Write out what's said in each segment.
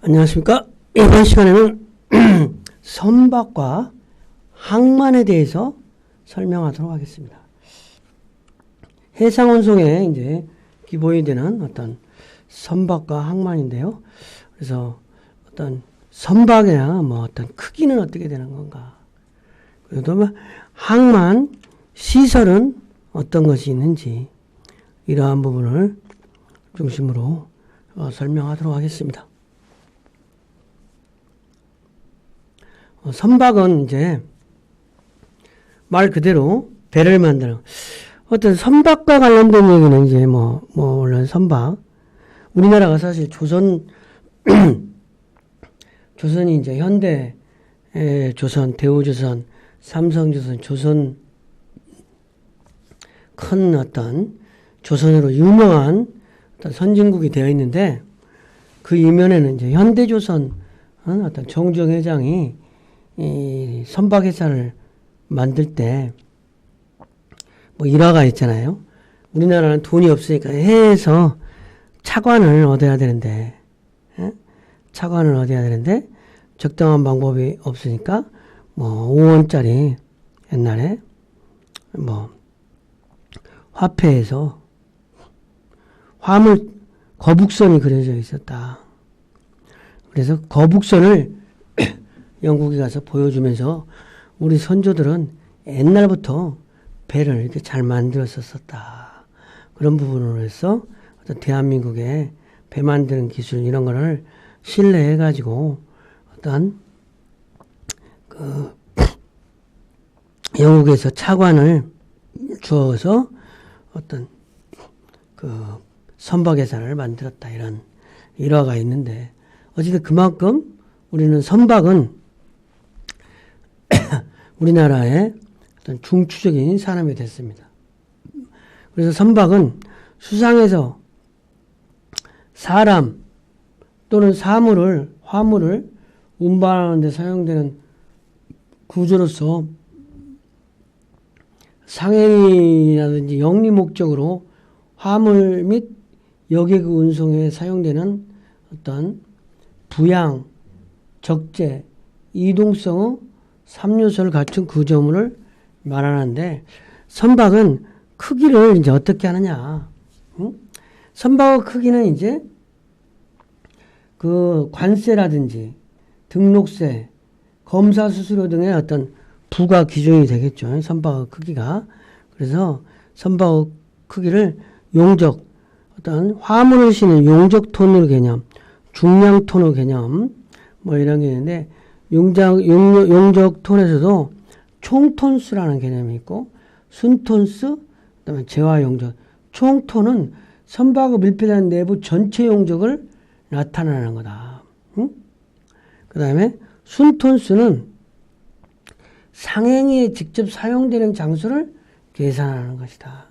안녕하십니까. 이번 시간에는 선박과 항만에 대해서 설명하도록 하겠습니다. 해상운송에 이제 기본이 되는 어떤 선박과 항만인데요. 그래서 어떤 선박이나 어떤 크기는 어떻게 되는 건가. 그래도 항만 시설은 어떤 것이 있는지 이러한 부분을 중심으로 설명하도록 하겠습니다. 선박은 이제 말 그대로 배를 만드는 어떤 선박과 관련된 얘기는 이제 물론 선박 우리나라가 사실 조선이 이제 현대 조선, 대우조선, 삼성조선, 조선 큰 어떤 조선으로 유명한 어떤 선진국이 되어 있는데 그 이면에는 이제 현대조선 어떤 정주영 회장이 이 선박회사를 만들 때 일화가 있잖아요. 우리나라는 돈이 없으니까 해외에서 차관을 얻어야 되는데 차관을 얻어야 되는데 적당한 방법이 없으니까 5원짜리 옛날에 화폐에서 화물 거북선이 그려져 있었다. 그래서 거북선을 영국에 가서 보여주면서 우리 선조들은 옛날부터 배를 이렇게 잘 만들었었다. 그런 부분으로 해서 어떤 대한민국의 배 만드는 기술 이런 거를 신뢰해가지고 어떤 영국에서 차관을 주어서 어떤 선박회사를 만들었다. 이런 일화가 있는데 어쨌든 그만큼 우리는 선박은 우리나라의 어떤 중추적인 산업이 됐습니다. 그래서 선박은 수상에서 사람 또는 화물을 운반하는 데 사용되는 구조로서 상행이라든지 영리 목적으로 화물 및 여객 운송에 사용되는 어떤 부양, 적재, 이동성의 3요소를 갖춘 구조물을 말하는데 선박은 크기를 이제 어떻게 하느냐. 선박의 크기는 이제 그 관세라든지 등록세, 검사 수수료 등의 어떤 부가 기준이 되겠죠. 선박의 크기가. 그래서 선박의 크기를 용적, 어떤 화물을 싣는 용적 톤으로 개념, 중량 톤으로 개념, 이런 게 있는데, 용적 톤에서도 총톤수라는 개념이 있고, 순톤수, 그 다음에 재화 용적. 총톤은 선박의 밀폐된 내부 전체 용적을 나타내는 거다. 그 다음에 순톤수는 상행에 직접 사용되는 장소를 계산하는 것이다.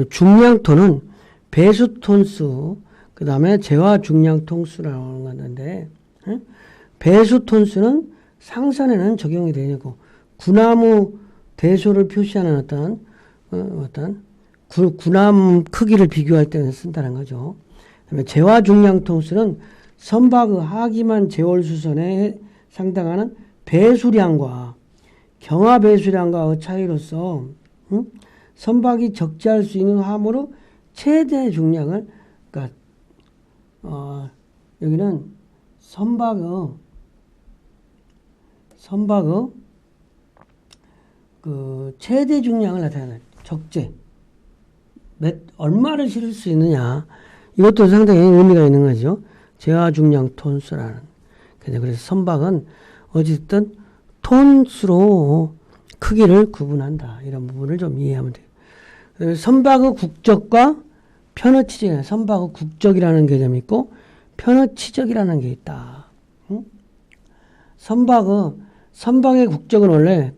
중량톤은 배수톤수, 그 다음에 재화 중량 통수라는 건데, 배수 톤수는 상선에는 적용이 되고, 구나무 대소를 표시하는 어떤 구나무 크기를 비교할 때는 쓴다는 거죠. 그다음에 재화 중량 통수는 선박의 하기만 제월수선에 상당하는 배수량과 경하 배수량과의 차이로서 선박이 적재할 수 있는 화물의 최대 중량을 여기는 선박의 그 최대 중량을 나타내는 적재 얼마를 실을 수 있느냐 이것도 상당히 의미가 있는 거죠. 재화 중량 톤수라는. 그래서 선박은 어쨌든 톤수로 크기를 구분한다. 이런 부분을 좀 이해하면 돼요. 선박의 국적과 편의치적, 선박의 국적이라는 개념이 있고 편의치적이라는 게 있다. 선박의 국적은 원래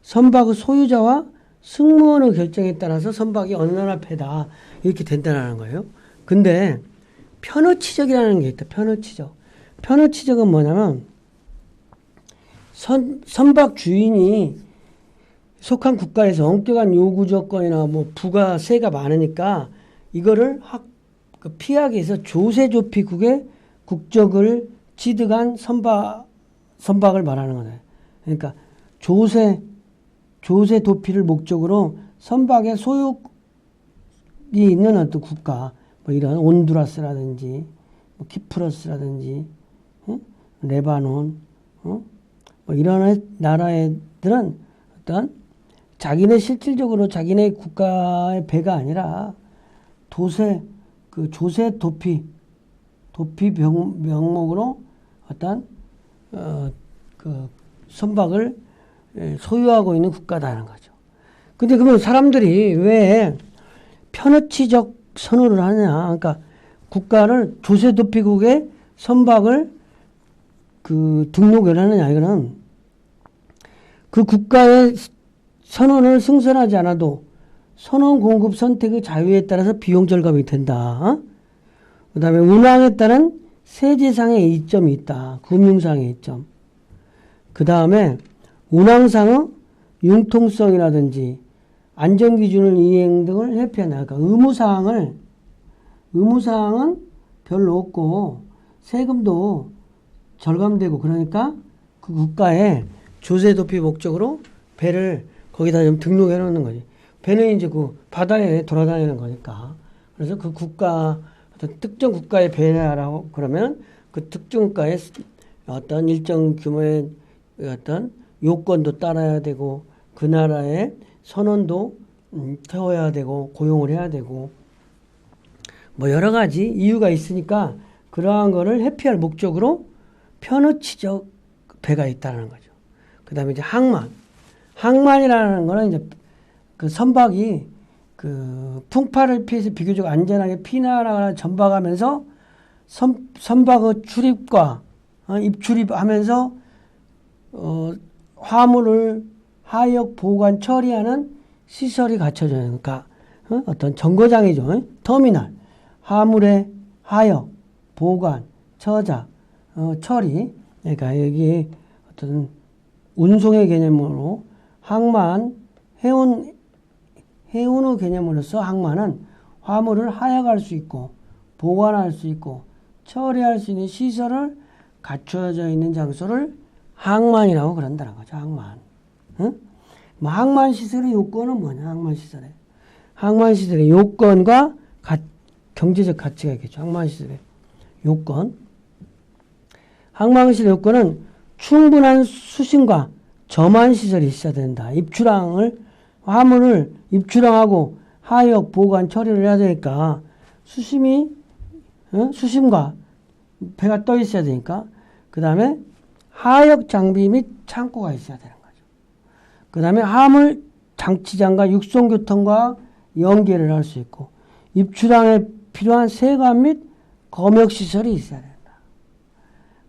선박의 소유자와 승무원의 결정에 따라서 선박이 어느 나라 배다 이렇게 된다는 거예요. 근데 편의치적이라는 게 있다. 편의치적은 뭐냐면 선박 주인이 속한 국가에서 엄격한 요구 조건이나 부가세가 많으니까 이거를 그 피하기에서 조세조피국의 국적을 취득한 선박을 말하는 거네. 그러니까 조세 도피를 목적으로 선박의 소유이 있는 어떤 국가, 뭐 이런 온두라스라든지 뭐 키프러스라든지 레바논, 뭐 이런 나라들은 어떤 자기네 실질적으로 자기네 국가의 배가 아니라 조세 도피 명목으로 어떤 그 선박을 소유하고 있는 국가다는 거죠. 근데 그러면 사람들이 왜 편어치적 선호를 하냐? 그러니까 국가를 조세 도피국의 선박을 등록을 하느냐? 이거는 그 국가의 선언을 승선하지 않아도 선원 공급 선택의 자유에 따라서 비용 절감이 된다. 그 다음에 운항에 따른 세제상의 이점이 있다. 금융상의 이점. 그 다음에 운항상의 융통성이라든지 안전기준을 이행 등을 회피한다. 그러니까 의무사항은 별로 없고 세금도 절감되고 그러니까 그 국가의 조세 도피 목적으로 배를 거기다 좀 등록해 놓는 거지. 배는 이제 그 바다에 돌아다니는 거니까. 그래서 그 국가, 어떤 특정 국가의 배라고 그러면 그 특정 국가의 어떤 일정 규모의 어떤 요건도 따라야 되고 그 나라의 선언도 태워야 되고 고용을 해야 되고 뭐 여러 가지 이유가 있으니까 그러한 거를 회피할 목적으로 편어치적 배가 있다는 거죠. 그 다음에 이제 항만이라는 거는 이제 그 선박이 그 풍파를 피해서 비교적 안전하게 피난하거나 전박하면서 선박의 출입과 입출입하면서 화물을 하역 보관 처리하는 시설이 갖춰져 있는 그러니까 어떤 정거장이죠. 터미널, 화물의 하역, 보관, 저장, 처리. 그러니까 여기 어떤 운송의 개념으로 항만, 해운의 개념으로서 항만은 화물을 하역할 수 있고 보관할 수 있고 처리할 수 있는 시설을 갖춰져 있는 장소를 항만이라고 그런다는 거죠. 항만. 뭐 항만 시설의 요건은 뭐냐? 항만 시설의 요건과 경제적 가치가 있겠죠. 항만 시설의 요건. 항만 시설의 요건은 충분한 수신과 저만 시설이 있어야 된다. 화물을 입출항하고 하역, 보관, 처리를 해야 되니까 수심과 배가 떠 있어야 되니까 그 다음에 하역 장비 및 창고가 있어야 되는 거죠. 그 다음에 화물 장치장과 육송교통과 연계를 할 수 있고 입출항에 필요한 세관 및 검역시설이 있어야 된다.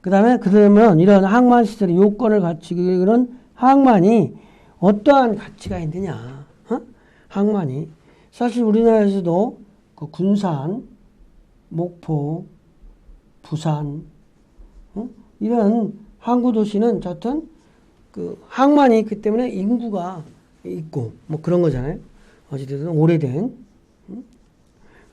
그 다음에 그러면 이런 항만시설의 요건을 갖추고 이런 항만이 어떠한 가치가 있느냐. 항만이. 사실 우리나라에서도 그 군산, 목포, 부산 이런 항구도시는 어떤 그 항만이 있기 때문에 인구가 있고 뭐 그런 거잖아요. 어찌됐든 오래된.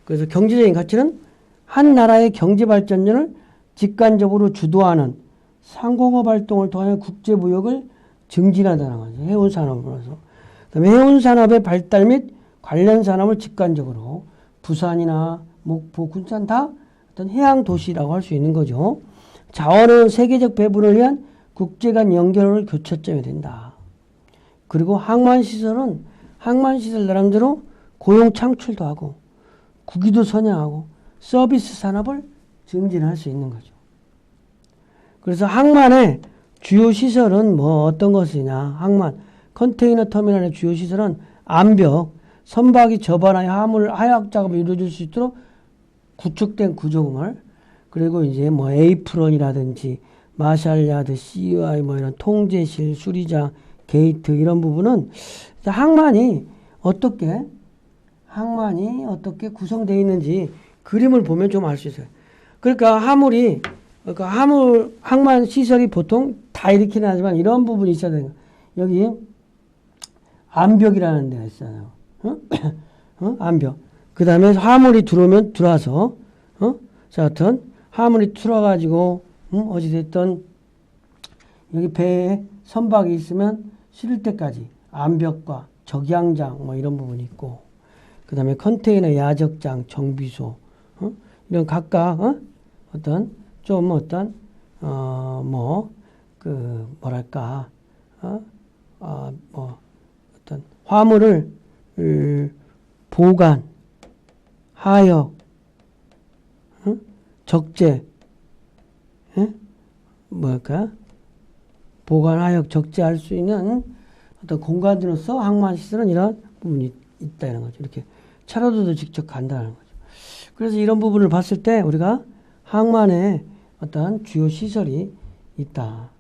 그래서 경제적인 가치는 한 나라의 경제 발전을 직관적으로 주도하는 상공업 활동을 통해 국제무역을 증진한다는 거죠. 해운산업으로서. 그다음에 해운산업의 발달 및 관련 산업을 직관적으로 부산이나 목포, 군산 다 어떤 해양도시라고 할 수 있는 거죠. 자원의 세계적 배분을 위한 국제 간 연결을 교차점이 된다. 그리고 항만시설은 항만시설 나름대로 고용 창출도 하고 국위도 선양하고 서비스 산업을 증진할 수 있는 거죠. 그래서 항만의 주요 시설은 뭐 어떤 것이냐. 항만, 컨테이너 터미널의 주요 시설은 암벽, 선박이 접안하여 화물 하약 작업이 이루어질 수 있도록 구축된 구조물, 그리고 이제 뭐 에이프런이라든지 마샬야드, CUI 뭐 이런 통제실, 수리장, 게이트 이런 부분은 항만이 어떻게 구성되어 있는지 그림을 보면 좀 알 수 있어요. 그러니까 항만 시설이 보통 다 이렇게는 하지만 이런 부분이 있어야 되는 거예요. 여기 암벽이라는 데가 있어요. 암벽. 그 다음에 화물이 들어와서 자, 하여튼 화물이 틀어가지고 어찌됐든 여기 배에 선박이 있으면 실을 때까지 암벽과 적양장 뭐 이런 부분이 있고, 그 다음에 컨테이너 야적장, 정비소, 이런 각각 어떤 좀 어떤 뭐랄까 뭐 어떤 화물을 보관, 하역, 적재, 뭐랄까 보관, 하역, 적재할 수 있는 어떤 공간으로서 항만시설은 이런 부분이 있다는 거죠. 이렇게 차로도도 직접 간다는 거죠. 그래서 이런 부분을 봤을 때 우리가 항만에 어떤 주요 시설이 있다.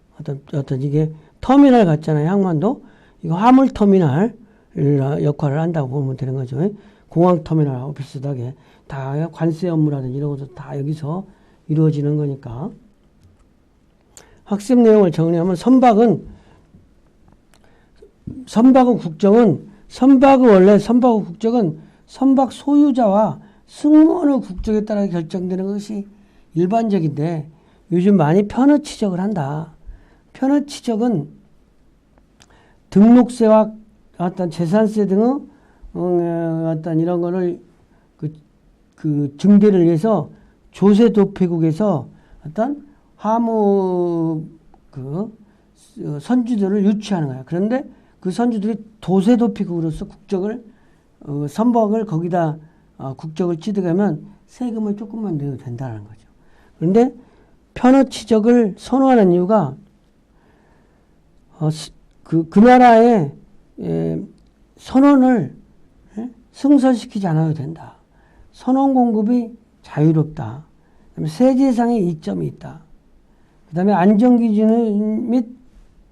어떤 이게 터미널 같잖아요. 항만도 이거 화물 터미널 역할을 한다고 보면 되는 거죠. 공항 터미널하고 비슷하게 다 관세 업무라든지 이런 것도 다 여기서 이루어지는 거니까. 학습 내용을 정리하면 선박은 원래 선박의 국적은 선박 소유자와 승무원의 국적에 따라 결정되는 것이 일반적인데 요즘 많이 편의 취적을 한다. 편의 취적은 등록세와 어떤 재산세 등의 어떤 이런 거를 그 증대를 위해서 조세 도피국에서 어떤 화무 선주들을 유치하는 거야. 그런데 그 선주들이 도세 도피국으로서 국적을 선박을 거기다 국적을 취득하면 세금을 조금만 내도 된다는 거죠. 그런데 편의 취적을 선호하는 이유가 그 나라의 선원을 승선시키지 않아도 된다. 선원 공급이 자유롭다. 그다음에 세제상의 이점이 있다. 그 다음에 안전기준 및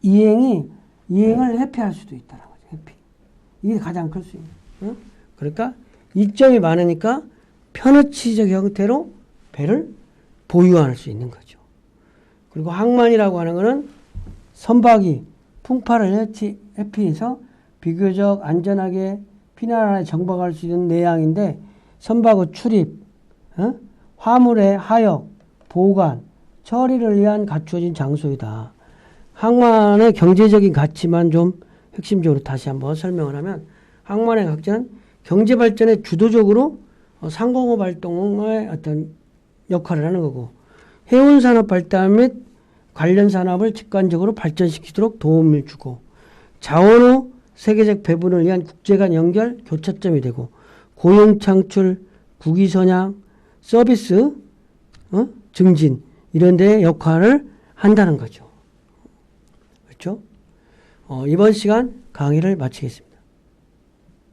이행을 회피할 수도 있다는 거죠. 회피. 이게 가장 클 수 있는. 그러니까 이점이 많으니까 편의치적 형태로 배를 보유할 수 있는 거죠. 그리고 항만이라고 하는 것은 선박이 풍파를 회피해서 비교적 안전하게 피난안에 정박할 수 있는 내양인데 선박의 출입, 화물의 하역, 보관, 처리를 위한 갖추어진 장소이다. 항만의 경제적인 가치만 좀 핵심적으로 다시 한번 설명을 하면 항만의 가치는 경제 발전에 주도적으로 상공업 활동의 어떤 역할을 하는 거고 해운 산업 발달 및 관련 산업을 직관적으로 발전시키도록 도움을 주고 자원의 세계적 배분을 위한 국제 간 연결 교차점이 되고 고용 창출, 국위 선양, 서비스 증진 이런 데 역할을 한다는 거죠. 그렇죠? 이번 시간 강의를 마치겠습니다.